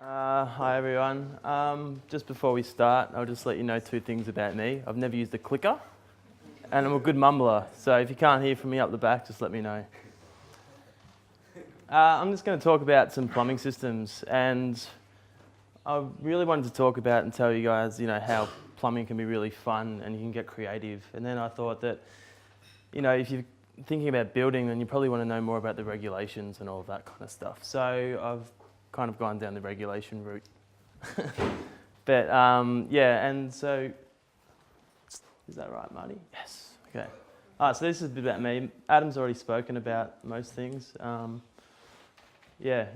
Hi everyone. Just before we start, I'll just let you know two things about me. I've never used a clicker, and I'm a good mumbler, so if you can't hear from me up the back, just let me know. I'm just going to talk about some plumbing systems, and I really wanted to talk about and tell you guys, how plumbing can be really fun and you can get creative. And then I thought that, if you're thinking about building, then you probably want to know more about the regulations and all of that kind of stuff. So I've kind of gone down the regulation route. But and so, is that right, Marty? Yes, okay. All right, so this is a bit about me. Adam's already spoken about most things. I'm into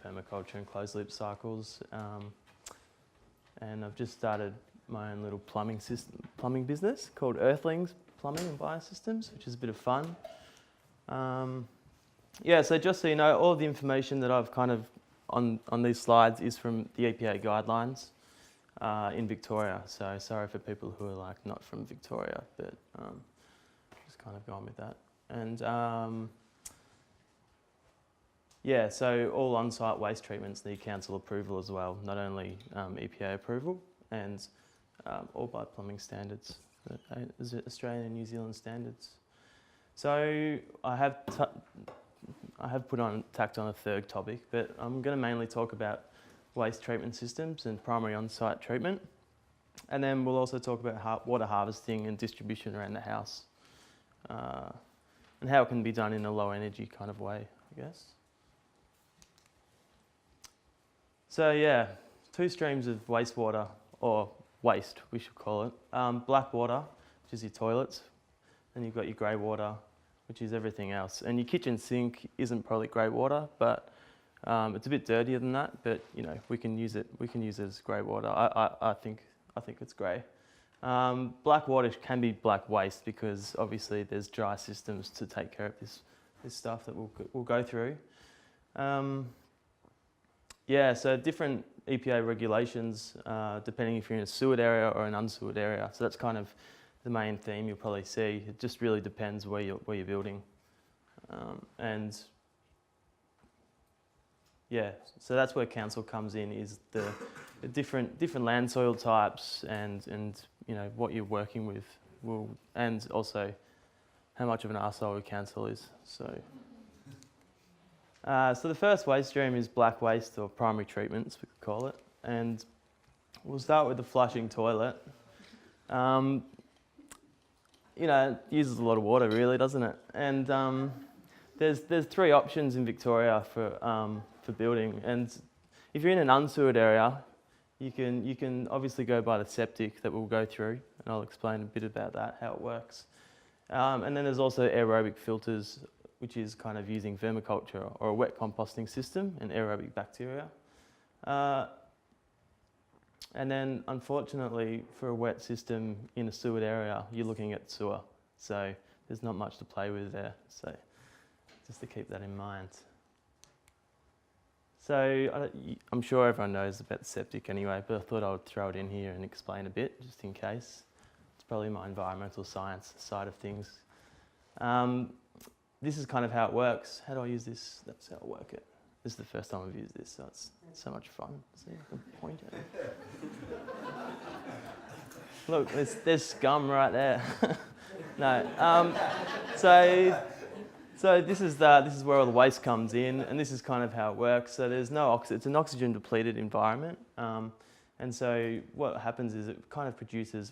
permaculture and closed loop cycles. And I've just started my own little plumbing business called Earthlings Plumbing and Biosystems, which is a bit of fun. So just so you know, all of the information that I've kind of on these slides is from the EPA guidelines in Victoria. So sorry for people who are not from Victoria, but just kind of going with that. And so all on-site waste treatments need council approval as well, not only EPA approval, and all by plumbing standards, Australian and New Zealand standards. So I have tacked on a third topic, but I'm going to mainly talk about waste treatment systems and primary on-site treatment. And then we'll also talk about water harvesting and distribution around the house, and how it can be done in a low energy kind of way, I guess. So two streams of wastewater, or waste we should call it. Black water, which is your toilets, and you've got your grey water, which is everything else. And your kitchen sink isn't probably grey water, but it's a bit dirtier than that. But we can use it. We can use it as grey water. I think it's grey. Black water can be black waste because obviously there's dry systems to take care of this stuff that we'll go through. So different EPA regulations depending if you're in a sewered area or an unsewered area. So that's kind of the main theme you'll probably see. It just really depends where you're building, so that's where council comes in, is the different land soil types and what you're working with and also how much of an arsehole council is. So the first waste stream is black waste, or primary treatments we could call it, and we'll start with the flushing toilet. It uses a lot of water, really, doesn't it? And there's three options in Victoria for building. And if you're in an unsewered area, you can obviously go by the septic that we'll go through, and I'll explain a bit about that, how it works. And then there's also aerobic filters, which is kind of using vermiculture or a wet composting system and aerobic bacteria. And then, unfortunately, for a wet system in a sewered area, you're looking at sewer. So there's not much to play with there. So just to keep that in mind. So I'm sure everyone knows about the septic anyway, but I thought I would throw it in here and explain a bit, just in case. It's probably my environmental science side of things. This is kind of how it works. How do I use this? That's how I work it. This is the first time I've used this, so it's so much fun. See, I can point at it. Look, there's scum right there. No. So this is where all the waste comes in, and this is kind of how it works. So there's no it's an oxygen depleted environment, and so what happens is it kind of produces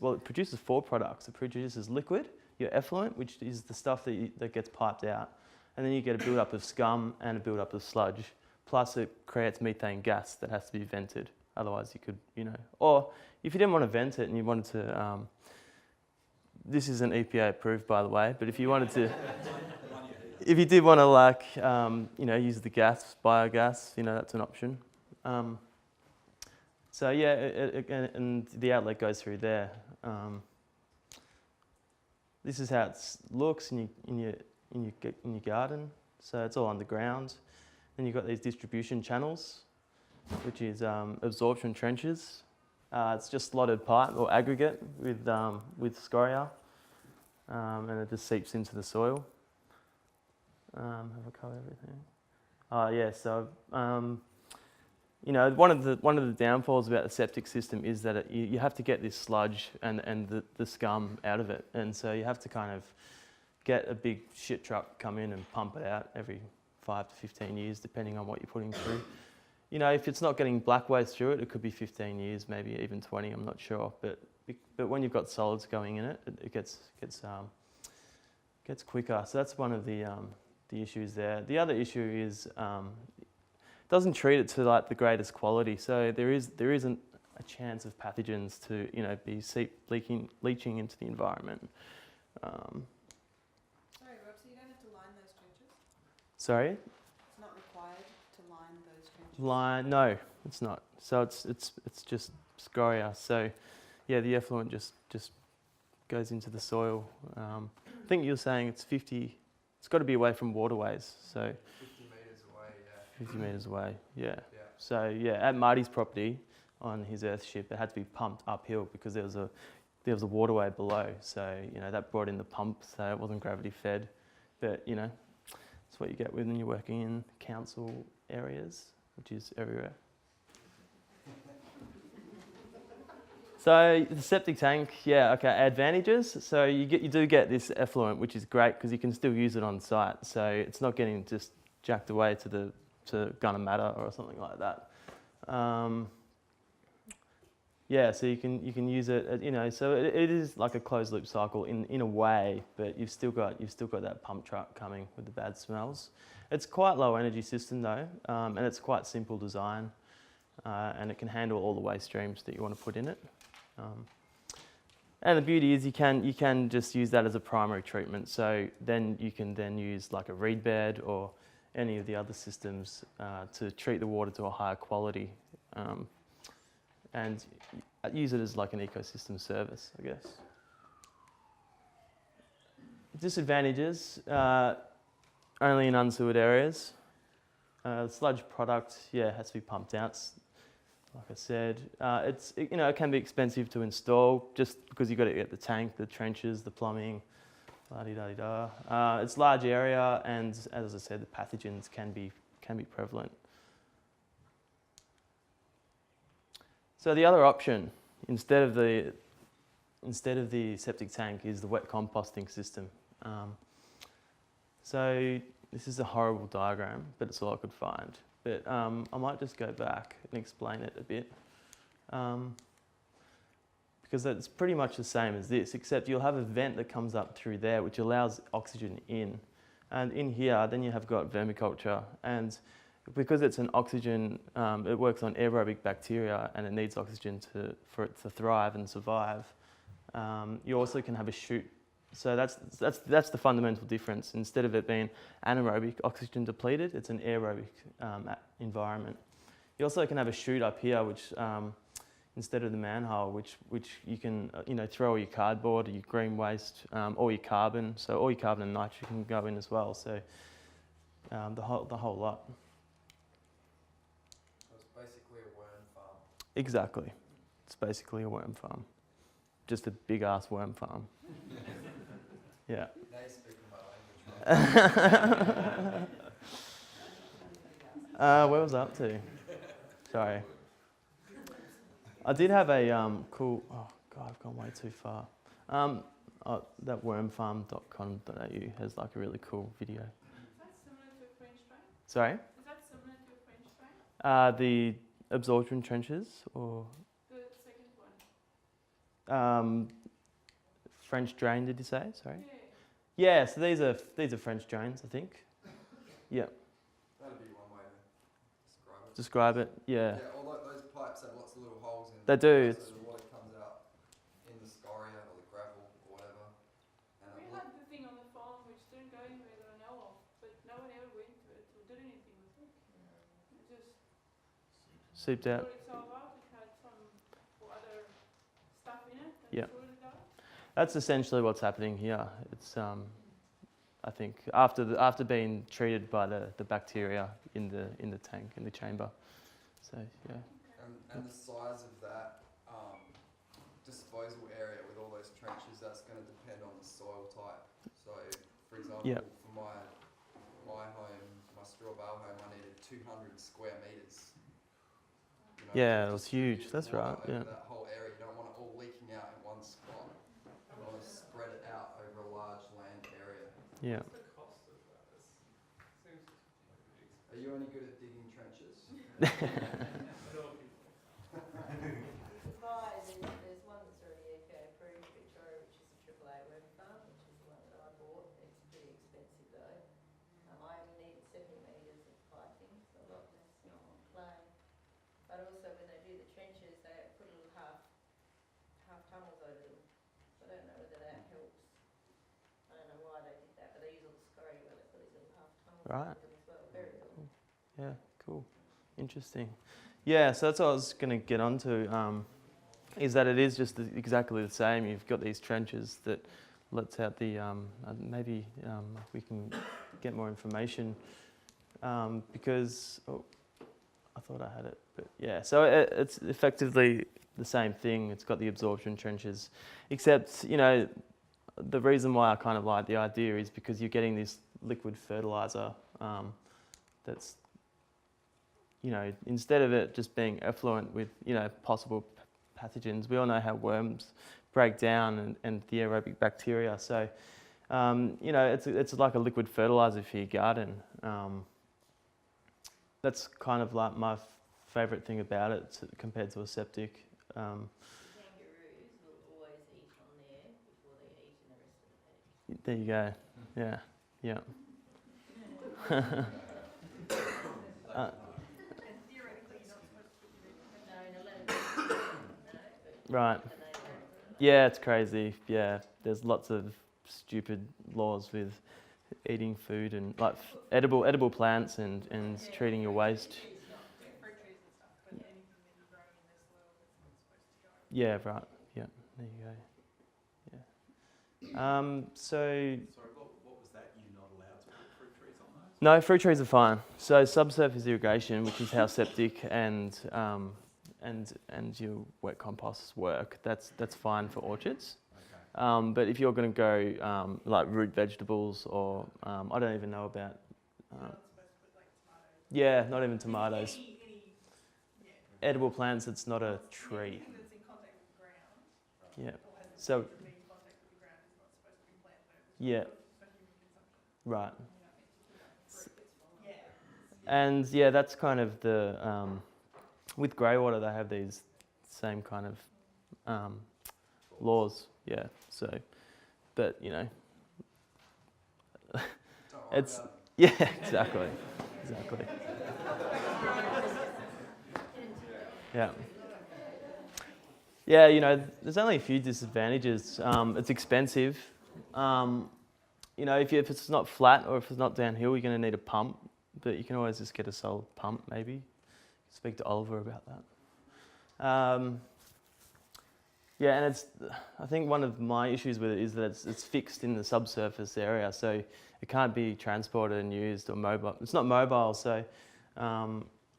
four products. It produces liquid, your effluent, which is the stuff that gets piped out, and then you get a build-up of scum and a build-up of sludge. Plus it creates methane gas that has to be vented. Otherwise you could, or if you didn't want to vent it and you wanted to, this isn't EPA approved, by the way, but if you wanted to, if you did want to use the gas, biogas, that's an option. And the outlet goes through there. This is how it looks in your garden. So it's all underground. Then you've got these distribution channels, which is absorption trenches. It's just slotted pipe or aggregate with scoria, and it just seeps into the soil. Have I covered everything? So you know, one of the downfalls about the septic system is that you have to get this sludge and the scum out of it, and so you have to kind of get a big shit truck come in and pump it out every 5 to 15 years, depending on what you're putting through. You know, if it's not getting black waste through it, it could be 15 years, maybe even 20. I'm not sure, but when you've got solids going in it, it gets quicker. So that's one of the issues there. The other issue is it doesn't treat it to like the greatest quality. So there isn't a chance of pathogens to be leaching into the environment. Sorry, Rob, so you don't have to line those trenches? Sorry? It's not required to line those trenches? No, it's not. So it's just scoria. So yeah, the effluent just goes into the soil. I think you're saying it's 50. It's got to be away from waterways. So 50 metres away, yeah. 50 metres away, yeah. Yeah. So yeah, at Marty's property on his Earthship, it had to be pumped uphill because there was a waterway below. So that brought in the pump, so it wasn't gravity fed. But that's what you get when you're working in council areas, which is everywhere. So the septic tank, yeah, okay, advantages. So you do get this effluent, which is great because you can still use it on site. So it's not getting just jacked away to Gunnamatta or something like that. Yeah, so you can use it. So it is like a closed loop cycle in a way, but you've still got that pump truck coming with the bad smells. It's quite low energy system though, and it's quite simple design, and it can handle all the waste streams that you want to put in it. And the beauty is you can just use that as a primary treatment. So then you can use like a reed bed or any of the other systems to treat the water to a higher quality, and use it as like an ecosystem service, I guess. Disadvantages, only in unsewered areas. Sludge product, has to be pumped out. Like I said, it can be expensive to install just because you've got to get the tank, the trenches, the plumbing, la-di-da-di-da. It's large area, and as I said, the pathogens can be prevalent. So the other option, instead of the septic tank, is the wet composting system. So this is a horrible diagram, but it's all I could find. But I might just go back and explain it a bit. Because it's pretty much the same as this, except you'll have a vent that comes up through there, which allows oxygen in. And in here, then you have got vermiculture. And because it's an oxygen, it works on aerobic bacteria, and it needs oxygen for it to thrive and survive. You also can have a chute. So that's the fundamental difference. Instead of it being anaerobic, oxygen depleted, it's an aerobic environment. You also can have a chute up here, which instead of the manhole, which you can throw all your cardboard, or your green waste, all your carbon. So all your carbon and nitrogen can go in as well. So the whole lot. So it's basically a worm farm. Exactly, it's basically a worm farm, just a big ass worm farm. Yeah. Now you're speaking my language, right? Where was I up to? Sorry. I did have a cool. Oh God, I've gone way too far. That wormfarm.com.au has like a really cool video. Is that similar to a French drain? Sorry. Is that similar to a French drain? The absorption trenches or The second one. French drain? Did you say? Sorry. Yeah. Yeah. So these are French drains, I think. Yeah. That'd be one way to Describe it. Yeah. Yeah, all those pipes have lots of little holes in them. They do. So the water comes out in the scoria or the gravel or whatever. And We had the thing on the farm which didn't go anywhere that I know of, but no one ever went to it or did anything with it. It just Seeped out. sorted itself out. It had some other stuff in it and Yeah. sorted it out. That's essentially what's happening here. It's I think after being treated by the bacteria in the tank, in the chamber. So yeah. and the size of that disposal area with all those trenches, that's going to depend on the soil type. So, for example, Yep. for my home, my straw bale home, I needed 200 square metres Yeah, it was huge. That's water right. over Yeah. that whole area. You don't want it all leaking out in one spot. You want to spread it out over a large land area. Yeah. What's the cost of that? It seems to be pretty expensive. Are you only good at digging trenches? Tell people. There's one that's already eco approved, Victoria, which is a AAA work farm, which is the one that I bought. It's pretty expensive though. I only need 70 metres of piping, so a lot less normal clay. But also when they do the trenches, they put little half tunnels over them. So I don't know whether that helps. I don't know why they did that, but they use all the scurry where they put these little half tunnels Right. over them as well. Very cool. Yeah. Cool. Interesting. Yeah. So that's what I was going to get onto. Is that it is just exactly the same. You've got these trenches that lets out the maybe we can get more information because I thought I had it, but yeah. So it's effectively the same thing. It's got the absorption trenches, except the reason why I kind of like the idea is because you're getting this liquid fertilizer that's instead of it just being effluent with possible pathogens. We all know how worms break down and the aerobic bacteria. So, it's like a liquid fertilizer for your garden. That's kind of like my favourite thing about it compared to a septic. Kangaroos will always eat on there before they eat in the rest of the paddock. There you go. Yeah, yeah. And theoretically, you're not supposed to put your No, in a letter. No, Right. but they don't. Yeah, it's crazy. Yeah, there's lots of stupid laws with eating food and like edible plants and treating your waste. fruit trees and stuff, but anything that you're growing in their soil that's not supposed to go. Yeah, right. Yeah, there you go. Yeah. So Sorry, what was that? You're not allowed to put fruit trees on those? no, fruit trees are fine. So subsurface irrigation, which is how septic and your wet composts work, that's fine for orchards. Okay. But if you're going to go like root vegetables or I don't even know about. You're not supposed to put like tomatoes. Yeah, not even tomatoes. Yeah. Edible plants, it's not a tree. Anything that's in contact with the ground. Yeah. Or has the So- potential to be in contact with the ground is not supposed to be planted over. It's Yeah. for human consumption. Right. You're not meant to do that for fruit. Yeah. And yeah, that's kind of the with grey water they have these same kind of laws. Yeah. So, but Don't worry It's- about it. yeah, exactly. Yeah. Yeah, there's only a few disadvantages. It's expensive. If it's not flat or if it's not downhill, you're going to need a pump. But you can always just get a solar pump, maybe. Speak to Oliver about that. Yeah, and I think one of my issues with it is that it's fixed in the subsurface area, so it can't be transported and used or mobile. It's not mobile, so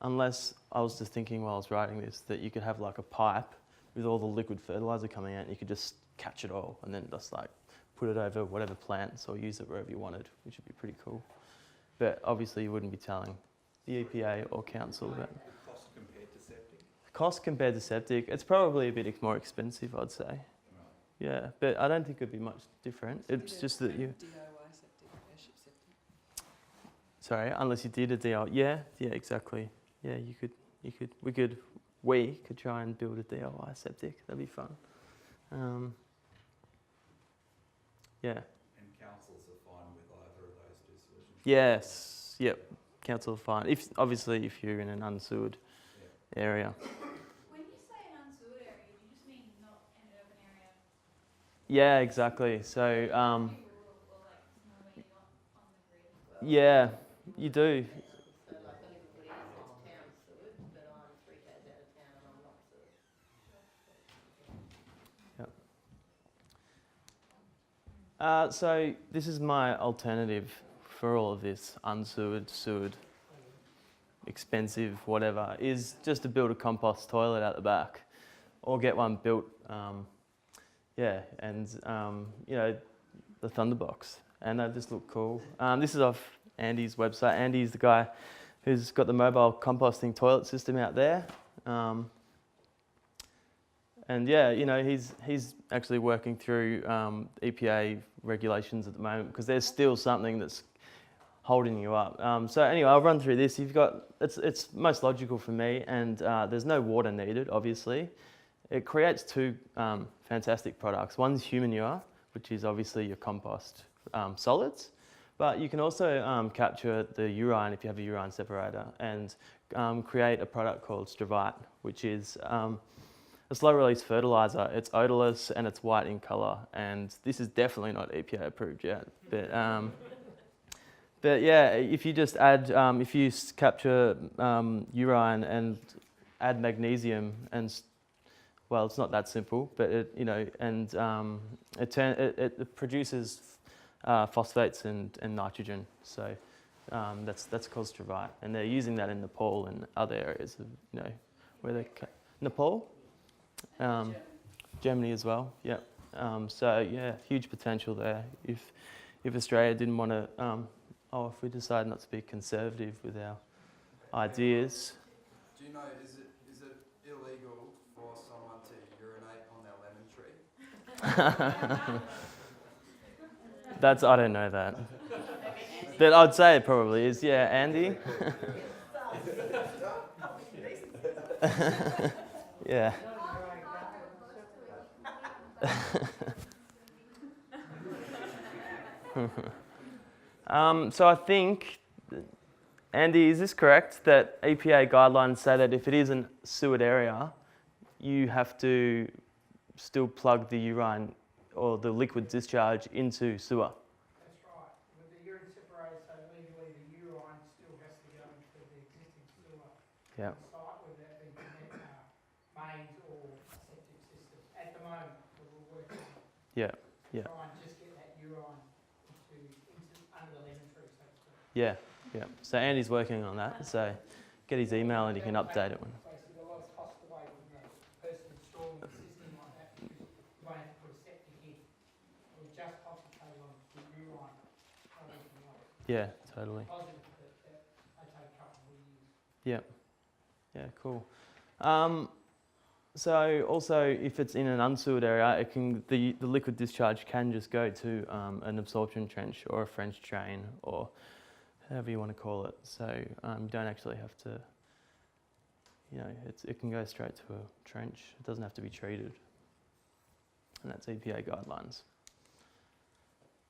unless I was just thinking while I was writing this that you could have like a pipe with all the liquid fertilizer coming out and you could just catch it all and then just like put it over whatever plants or use it wherever you wanted, which would be pretty cool. But obviously you wouldn't be telling the EPA or council that. Cost compared to septic? Cost compared to septic, it's probably a bit more expensive, I'd say. Right. Yeah, but I don't think it'd be much different. It's just that you. DIY septic, airship septic. Sorry, unless you did a DIY. Yeah, exactly. Yeah, we could try and build a DIY septic. That'd be fun. Yeah. And councils are fine with either of those two solutions? Yes. Yep. Council fine. If you're in an unsewered area. When you say an unsewered area, do you just mean not an urban area? Yeah, exactly. So Rural or like normally not on the grid as well? yeah, you do. So like I live in Woodies, it's town sewage, but I'm 3 k's out of town and I'm not sewage. So this is my alternative for all of this unsewered, expensive, whatever, is just to build a compost toilet out the back or get one built, and the Thunderbox. And they just look cool. This is off Andy's website. Andy's the guy who's got the mobile composting toilet system out there. And yeah, you know, he's actually working through EPA regulations at the moment because there's still something that's holding you up. So anyway, I'll run through this. You've got, it's most logical for me, and there's no water needed, obviously. It creates two fantastic products. One's human manure, which is obviously your compost solids, but you can also capture the urine if you have a urine separator and create a product called Stravite, which is a slow-release fertilizer. It's odorless and it's white in colour, and this is definitely not EPA approved yet. But yeah, if you just add, if you capture urine and add magnesium, and well, it's not that simple, but it, you know, and it produces phosphates and nitrogen. So that's called Stravite, and they're using that in Nepal and other areas of, you know, where they Nepal. Germany as well, yeah. So yeah, huge potential there. If Australia didn't want to, if we decide not to be conservative with our ideas. Do you know, is it illegal for someone to urinate on their lemon tree? I don't know that. But I'd say it probably is, yeah, Andy? Yeah. So I think, Andy, is this correct, that EPA guidelines say that if it is a sewered area, you have to still plug the urine or the liquid discharge into sewer? That's right. With the urine separator, so legally the urine still has to go into the existing sewer Yeah. on site, whether that be mains or a septic system. At the moment, we're working on Yeah. Yeah. try and just get that urine into under the lemon tree, so to speak. Yeah. Yeah. So Andy's working on that. So get his email and he can update it when. Basically, a lot of cost away from the person installing the system like that, because you won't have to put a septic in. We'll just concentrate on the urine, not anything else. Yeah, totally. Positive that they take a couple of years. Yeah. Yeah, cool. So also, if it's in an unsewered area, it can the liquid discharge can just go to an absorption trench or a French drain or however you want to call it. So you don't actually have to, you know, it can go straight to a trench. It doesn't have to be treated. And that's EPA guidelines.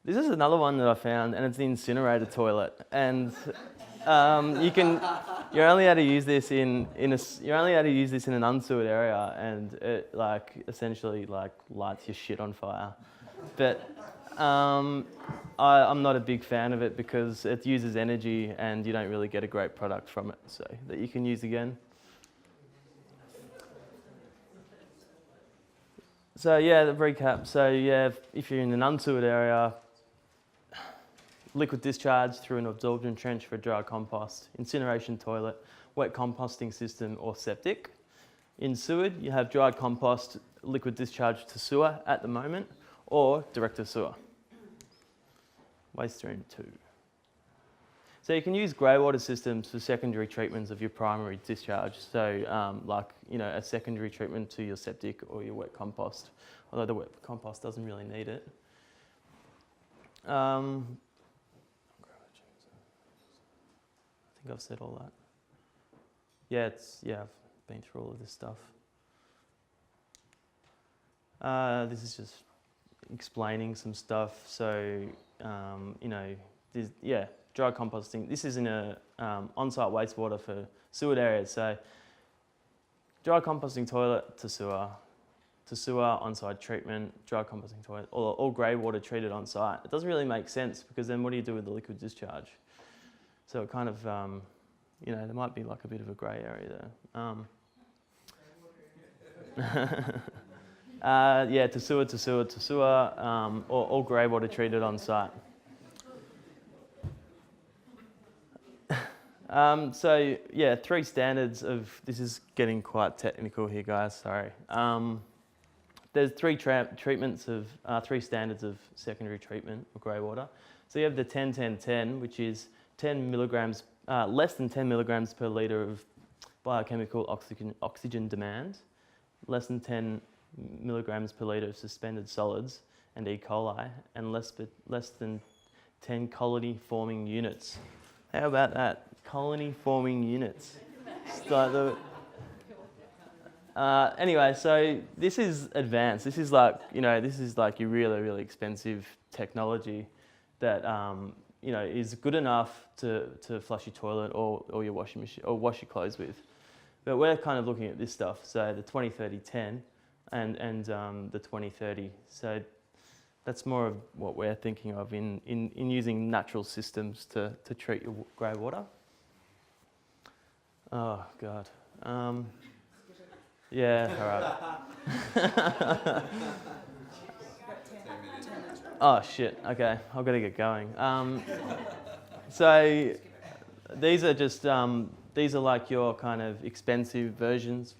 This is another one that I found, and it's the incinerator toilet. And you're only able to use this in an unsewered area, and it essentially lights your shit on fire. But I'm not a big fan of it because it uses energy and you don't really get a great product from it, so that you can use again. So yeah, the recap. So yeah, if you're in an unsewered area, liquid discharge through an absorption trench for dry compost, incineration toilet, wet composting system or septic. In sewered, you have dry compost, liquid discharge to sewer at the moment, or direct to sewer. Waste stream 2. So you can use grey water systems for secondary treatments of your primary discharge. So a secondary treatment to your septic or your wet compost, although the wet compost doesn't really need it. I think I've said all that. I've been through all of this stuff. This is just explaining some stuff. So, dry composting. This is in a on-site wastewater for sewered areas. So, dry composting toilet to sewer, on-site treatment, dry composting toilet, all grey water treated on-site. It doesn't really make sense because then what do you do with the liquid discharge? So it kind of, there might be like a bit of a grey area there. To sewer, all grey water treated on site. Three standards of, this is getting quite technical here, guys, sorry. There's three standards of secondary treatment of grey water. So you have the 10-10-10, which is 10 milligrams, less than 10 milligrams per litre of biochemical oxygen demand, less than 10 milligrams per litre of suspended solids and E. coli, and less than 10 colony forming units. How about that? Colony forming units. It's like anyway, so this is advanced. This is like, this is like your really, really expensive technology that, is good enough to flush your toilet or your washing machine or wash your clothes with. But we're kind of looking at this stuff, so the 2030-10 and the 2030. So that's more of what we're thinking of in using natural systems to treat your grey water. Oh, God. Yeah, all right. Oh, shit. Okay, I've got to get going. So these are just, these are like your kind of expensive versions,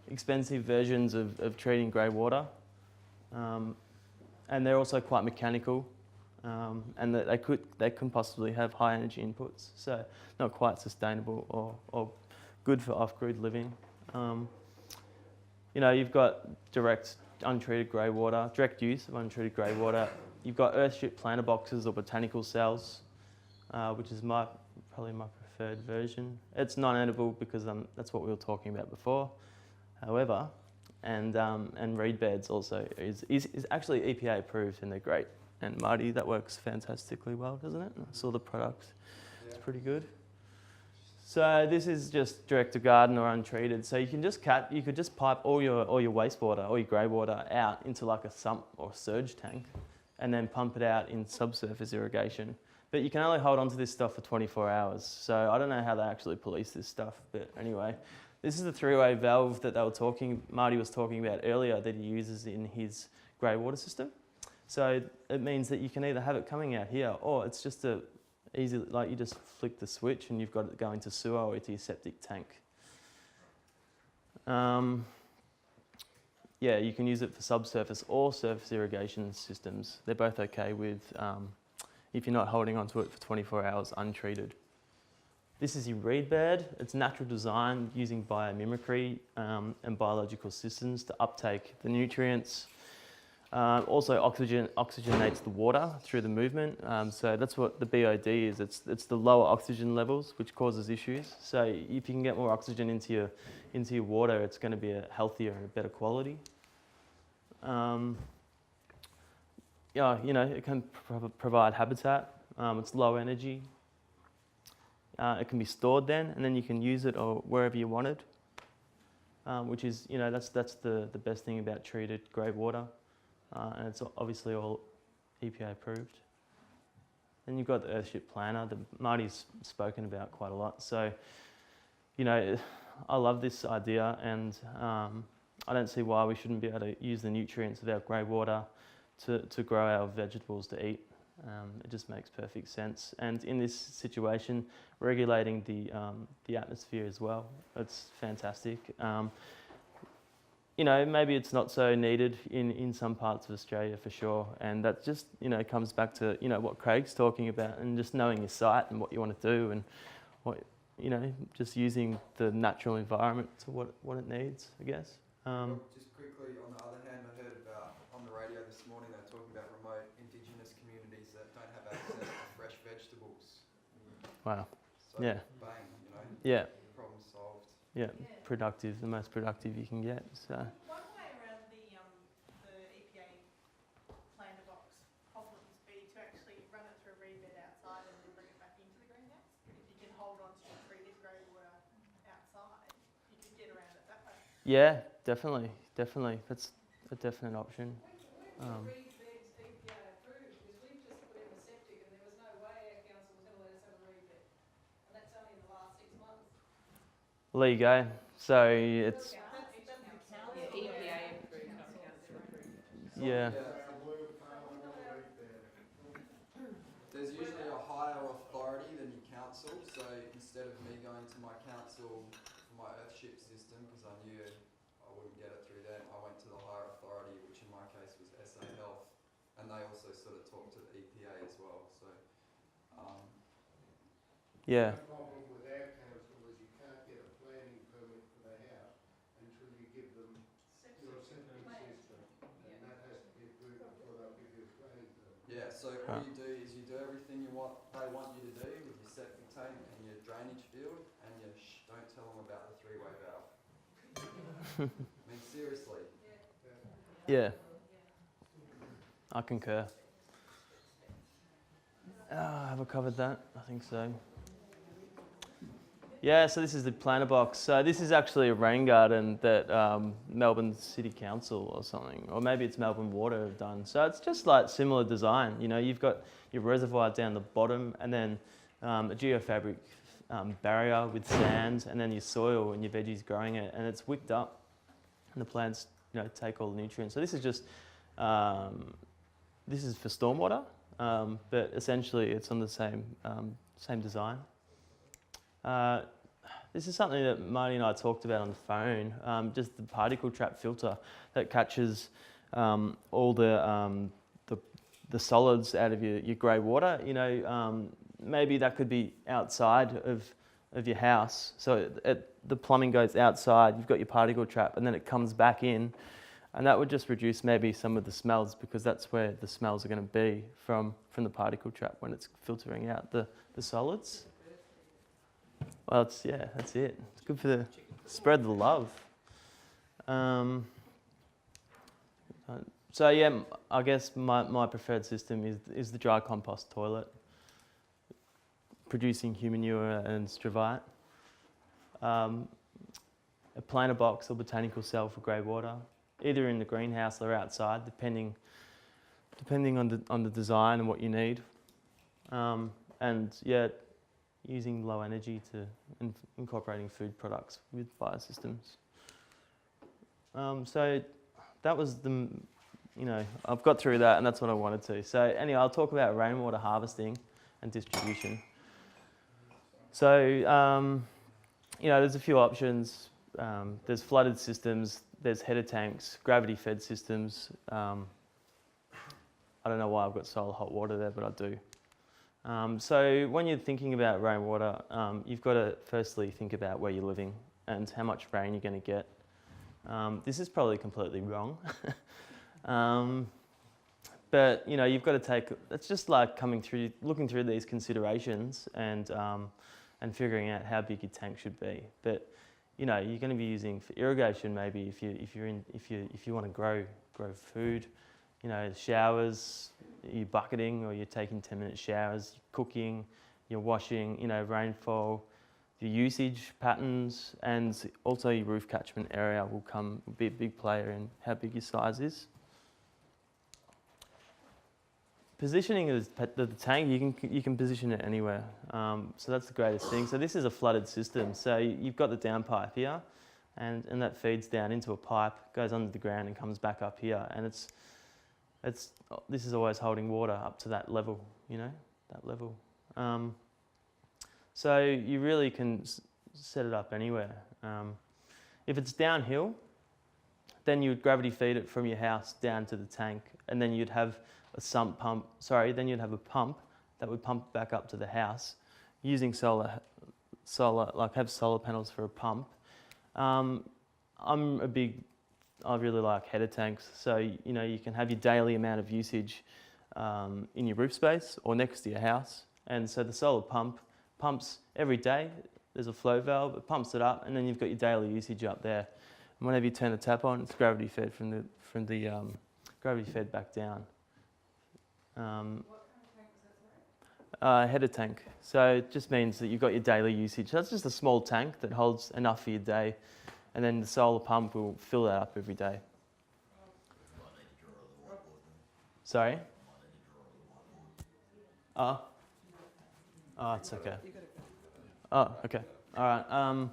expensive versions of treating grey water. And they're also quite mechanical, and that they can possibly have high energy inputs, so not quite sustainable or good for off-grid living. You've got direct untreated grey water, direct use of untreated grey water. You've got Earthship planter boxes or botanical cells, which is probably my preferred version. It's non-edible because that's what we were talking about before. However, and reed beds also is actually EPA approved, and they're great. And Marty, that works fantastically well, doesn't it? I saw the product. Yeah. It's pretty good. So this is just direct to garden or untreated. So you can just pipe all your wastewater, all your grey water out into like a sump or surge tank, and then pump it out in subsurface irrigation. But you can only hold on to this stuff for 24 hours. So I don't know how they actually police this stuff, but anyway. This is the three-way valve that Marty was talking about earlier that he uses in his grey water system. So it means that you can either have it coming out here, or it's just easy, like you just flick the switch and you've got it going to sewer or to your septic tank. Yeah, you can use it for subsurface or surface irrigation systems. They're both okay with if you're not holding onto it for 24 hours untreated. This is your reed bed. It's natural design using biomimicry and biological systems to uptake the nutrients. Also oxygenates the water through the movement. So that's what the BOD is. It's the lower oxygen levels which causes issues. So if you can get more oxygen into your water, it's going to be a healthier and a better quality. It can provide habitat. It's low energy. It can be stored then, and then you can use it or wherever you want it, which is, that's the best thing about treated grey water, and it's obviously all EPA approved. Then you've got the Earthship planter that Marty's spoken about quite a lot. So, I love this idea, and I don't see why we shouldn't be able to use the nutrients of our grey water to grow our vegetables to eat. It just makes perfect sense. And in this situation, regulating the atmosphere as well, it's fantastic. Maybe it's not so needed in some parts of Australia for sure. And that just, comes back to, what Craig's talking about, and just knowing your site and what you want to do, and what, just using the natural environment to what it needs, I guess. Just quickly, on the other hand, I heard about on the radio this morning, they're talking about remote Indigenous communities that don't have access to fresh vegetables. Wow. So Yeah. bang, Yeah. problem solved. Yeah. Productive, the most productive you can get. So. One way around the EPA planter box problems be to actually run it through a reed bed outside and then bring it back into the greenhouse. If you can hold on to your treated grey water outside, you could get around it that way. Yeah, definitely. That's a definite option. When reed beds EPA approved, because we've just put in a septic and there was no way our council was going to let us have a reed bed. And that's only in the last 6 months. Well, there you go. So it's EPA approved, not council approved. yeah. There's usually a higher authority than your council, so instead of me going to my council for my Earthship system, because I knew I wouldn't get it through them, I went to the higher authority, which in my case was SA Health, and they also sort of talked to the EPA as well. So, Yeah. The problem with our council is you can't So all you do is you do everything they want you to do with your septic tank and your drainage field, and you don't tell them about the three-way valve. I mean, seriously. Yeah. I concur. Have I covered that? I think so. Yeah, so this is the planter box. So this is actually a rain garden that Melbourne City Council or something, or maybe it's Melbourne Water have done. So it's just like similar design. You know, you've got your reservoir down the bottom, and then a geofabric barrier with sand, and then your soil and your veggies growing it, and it's wicked up, and the plants, you know, take all the nutrients. So this is just this is for stormwater, but essentially it's on the same design. This is something that Marty and I talked about on the phone, just the particle trap filter that catches all the solids out of your grey water. You know, maybe that could be outside of your house. So the plumbing goes outside, you've got your particle trap, and then it comes back in, and that would just reduce maybe some of the smells, because that's where the smells are going to be from the particle trap when it's filtering out the solids. Well, that's it. It's good for the spread the love. So yeah, I guess my preferred system is the dry compost toilet, producing human manure and stravite. A planter box or botanical cell for grey water, either in the greenhouse or outside, depending on the design and what you need. And yeah, using low energy to incorporating food products with biosystems. So that was I've got through that, and that's what I wanted to. So anyway, I'll talk about rainwater harvesting and distribution. So, there's a few options. There's flooded systems, there's header tanks, gravity-fed systems. I don't know why I've got solar hot water there, but I do. So when you're thinking about rainwater, you've got to firstly think about where you're living and how much rain you're going to get. This is probably completely wrong. But you've got to take, it's just like looking through these considerations and figuring out how big your tank should be. But you're going to be using for irrigation maybe if you want to grow food. Showers, you're bucketing or you're taking 10-minute showers, cooking, you're washing, rainfall, your usage patterns, and also your roof catchment area will be a big player in how big your size is. Positioning of the tank, you can position it anywhere. So that's the greatest thing. So this is a flooded system. So you've got the downpipe here, and that feeds down into a pipe, goes under the ground and comes back up here, and this is always holding water up to that level, that level. So you really can set it up anywhere. If it's downhill, then you would gravity feed it from your house down to the tank, and then you'd have then you'd have a pump that would pump back up to the house using solar, have solar panels for a pump. I really like header tanks, so you can have your daily amount of usage in your roof space or next to your house, and so the solar pump pumps every day. There's a flow valve, it pumps it up, and then you've got your daily usage up there. And whenever you turn the tap on, it's gravity fed from the gravity fed back down. What kind of tank was that, sorry? Header tank. So it just means that you've got your daily usage. That's just a small tank that holds enough for your day, and then the solar pump will fill that up every day. Sorry? Oh, it's okay. Oh, okay. All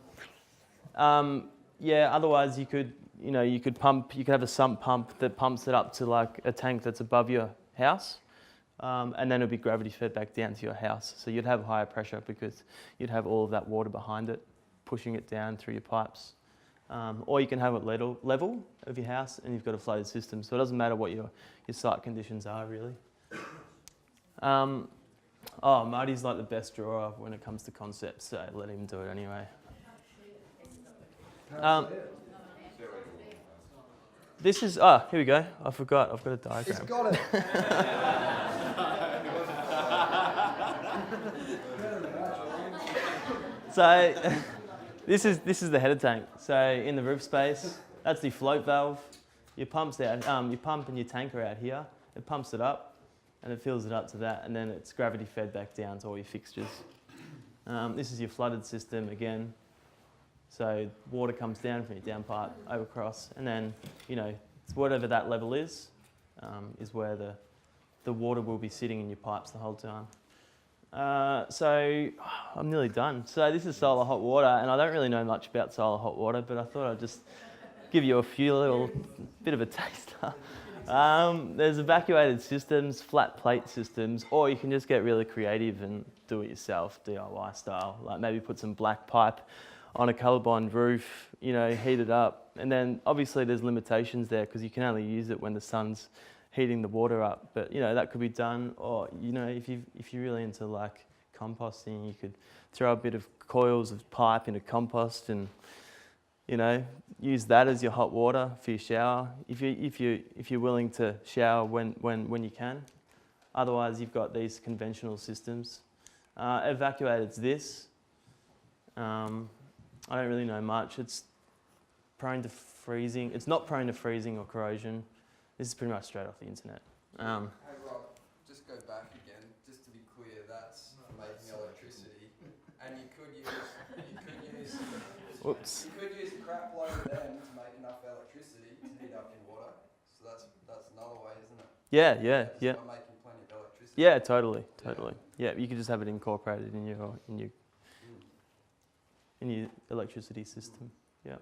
right. Yeah. Otherwise, you could have a sump pump that pumps it up to like a tank that's above your house, and then it'll be gravity fed back down to your house. So you'd have higher pressure because you'd have all of that water behind it, pushing it down through your pipes. Or you can have it level of your house, and you've got a flooded system. So it doesn't matter what your site conditions are, really. Marty's like the best drawer when it comes to concepts, so let him do it anyway. This is, here we go. I forgot, I've got a diagram. He's got it. So this is the header tank. So in the roof space, that's the float valve. Your pump's out. Your pump and your tank are out here. It pumps it up, and it fills it up to that, and then it's gravity fed back down to all your fixtures. This is your flooded system again. So water comes down from your downpipe over across, and then it's whatever that level is where the water will be sitting in your pipes the whole time. So I'm nearly done. So this is solar hot water, and I don't really know much about solar hot water, but I thought I'd just give you a few little bit of a taster. There's evacuated systems, flat plate systems, or you can just get really creative and do it yourself, DIY style. Like maybe put some black pipe on a colorbond roof, heat it up. And then obviously there's limitations there because you can only use it when the sun's heating the water up. But that could be done. Or if you're really into like composting, you could throw a bit of coils of pipe into compost and use that as your hot water for your shower. If you're willing to shower when you can. Otherwise, you've got these conventional systems. Evacuated's this. I don't really know much. It's prone to freezing. It's not prone to freezing or corrosion. This is pretty much straight off the internet. Hey Rob, just go back again. Just to be clear, that's for making electricity, and you could use Whoops. you could use a crap load of them to make enough electricity to heat up your water. So that's another way, isn't it? Yeah. Just by making plenty of electricity. Yeah, totally. Yeah, you could just have it incorporated in your electricity system. Yeah.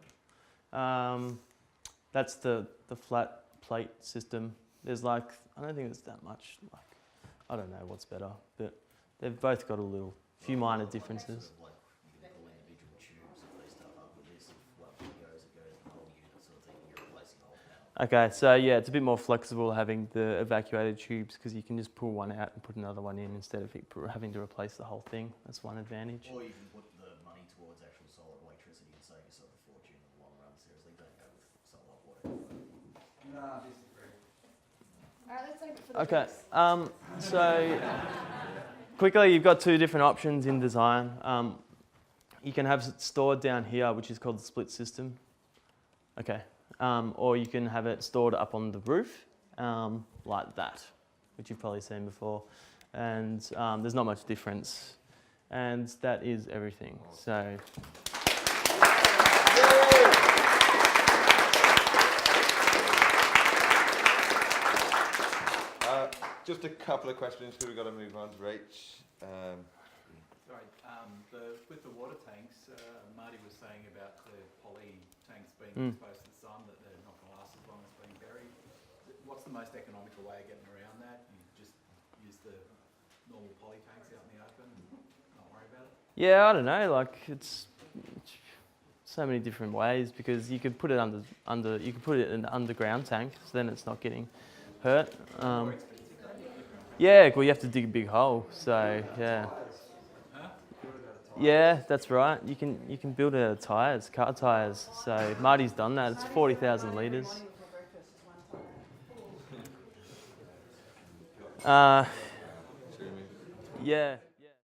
That's the flat plate system. There's I don't think there's that much. I don't know what's better, but they've both got a few minor differences. Okay, so yeah, it's a bit more flexible having the evacuated tubes because you can just pull one out and put another one in instead of having to replace the whole thing. That's one advantage. Or you can put the money towards actual solar electricity and save yourself a fortune in the long run. Seriously, don't go with solar hot water. Nah, disagree. Alright, let's save it for the Okay, drinks. so quickly, you've got two different options in design. You can have it stored down here, which is called the split system. Okay. Or you can have it stored up on the roof, like that, which you've probably seen before. And there's not much difference. And that is everything. So. Just a couple of questions because we've got to move on to Rach. Sorry, with the water tanks, Marty was saying about the poly tanks being exposed to the sun, that they're not going to last as long as being buried. What's the most economical way of getting around that? You just use the normal poly tanks out in the open and not worry about it? Yeah, I don't know. It's so many different ways because you could put it you could put it in an underground tank, so then it's not getting hurt. Yeah, well, you have to dig a big hole. So yeah. Yeah, that's right. You can build it out of tyres, car tyres. So Marty's done that. It's 40,000 litres. Yeah.